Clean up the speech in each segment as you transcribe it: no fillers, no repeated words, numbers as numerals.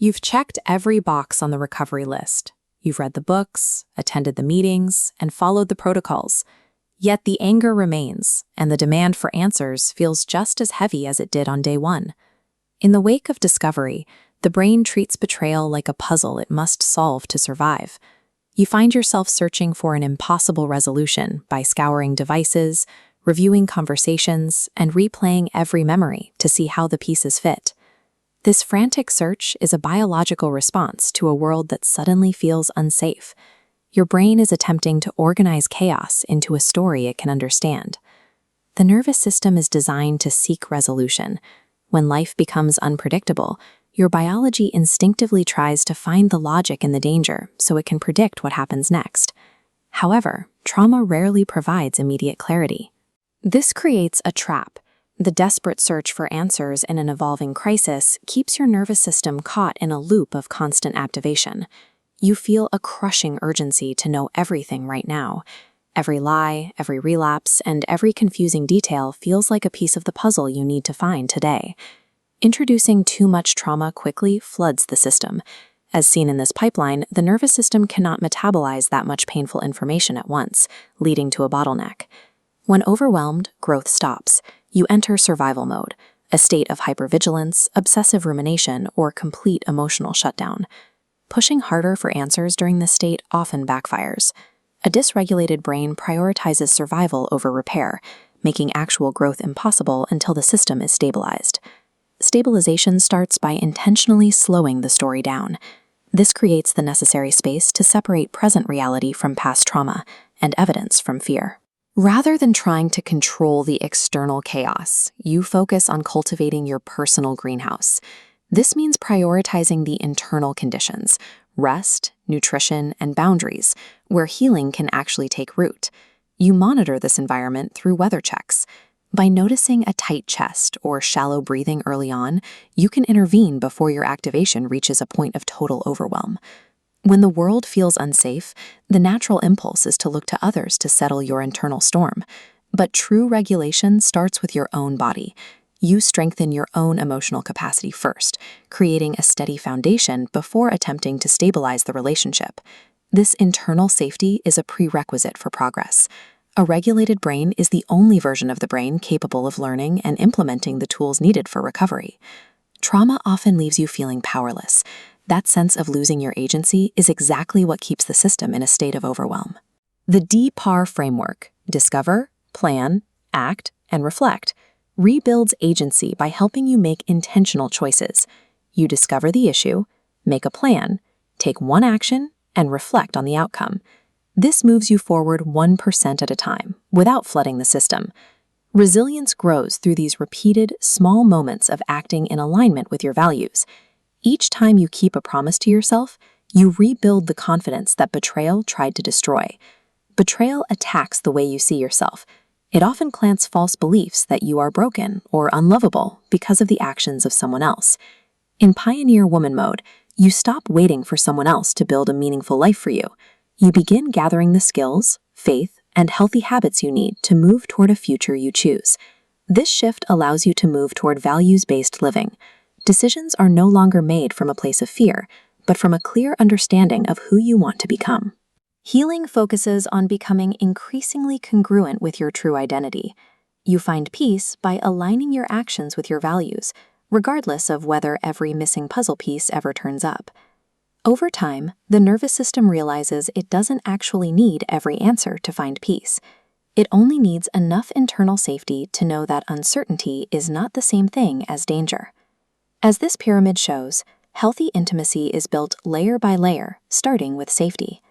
You've checked every box on the recovery list. You've read the books, attended the meetings, and followed the protocols. Yet the anger remains, and the demand for answers feels just as heavy as it did on day one. In the wake of discovery, the brain treats betrayal like a puzzle it must solve to survive. You find yourself searching for an impossible resolution by scouring devices, reviewing conversations, and replaying every memory to see how the pieces fit. This frantic search is a biological response to a world that suddenly feels unsafe. Your brain is attempting to organize chaos into a story it can understand. The nervous system is designed to seek resolution. When life becomes unpredictable, your biology instinctively tries to find the logic in the danger so it can predict what happens next. However, trauma rarely provides immediate clarity. This creates a trap. The desperate search for answers in an evolving crisis keeps your nervous system caught in a loop of constant activation. You feel a crushing urgency to know everything right now. Every lie, every relapse, and every confusing detail feels like a piece of the puzzle you need to find today. Introducing too much trauma quickly floods the system. As seen in this pipeline, the nervous system cannot metabolize that much painful information at once, leading to a bottleneck. When overwhelmed, growth stops. You enter survival mode, a state of hypervigilance, obsessive rumination, or complete emotional shutdown. Pushing harder for answers during this state often backfires. A dysregulated brain prioritizes survival over repair, making actual growth impossible until the system is stabilized. Stabilization starts by intentionally slowing the story down. This creates the necessary space to separate present reality from past trauma and evidence from fear. Rather than trying to control the external chaos, you focus on cultivating your personal greenhouse. This means prioritizing the internal conditions, rest, nutrition, and boundaries, where healing can actually take root. You monitor this environment through weather checks. By noticing a tight chest or shallow breathing early on, you can intervene before your activation reaches a point of total overwhelm. When the world feels unsafe, the natural impulse is to look to others to settle your internal storm. But true regulation starts with your own body. You strengthen your own emotional capacity first, creating a steady foundation before attempting to stabilize the relationship. This internal safety is a prerequisite for progress. A regulated brain is the only version of the brain capable of learning and implementing the tools needed for recovery. Trauma often leaves you feeling powerless. That sense of losing your agency is exactly what keeps the system in a state of overwhelm. The DPAR framework, discover, plan, act, and reflect, rebuilds agency by helping you make intentional choices. You discover the issue, make a plan, take one action, and reflect on the outcome. This moves you forward 1% at a time, without flooding the system. Resilience grows through these repeated, small moments of acting in alignment with your values. Each time you keep a promise to yourself, you rebuild the confidence that betrayal tried to destroy. Betrayal attacks the way you see yourself. It often plants false beliefs that you are broken or unlovable because of the actions of someone else. In Pioneer Woman mode, you stop waiting for someone else to build a meaningful life for you. You begin gathering the skills, faith, and healthy habits you need to move toward a future you choose. This shift allows you to move toward values-based living. Decisions are no longer made from a place of fear, but from a clear understanding of who you want to become. Healing focuses on becoming increasingly congruent with your true identity. You find peace by aligning your actions with your values, regardless of whether every missing puzzle piece ever turns up. Over time, the nervous system realizes it doesn't actually need every answer to find peace. It only needs enough internal safety to know that uncertainty is not the same thing as danger. As this pyramid shows, healthy intimacy is built layer by layer, starting with safety.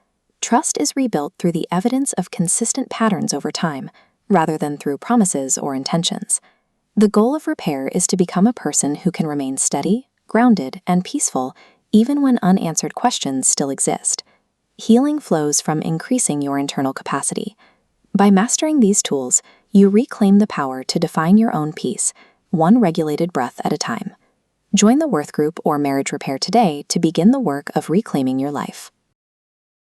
Trust is rebuilt through the evidence of consistent patterns over time, rather than through promises or intentions. The goal of repair is to become a person who can remain steady, grounded, and peaceful even when unanswered questions still exist. Healing flows from increasing your internal capacity. By mastering these tools, you reclaim the power to define your own peace, one regulated breath at a time. Join the Worth Group or Marriage Repair today to begin the work of reclaiming your life.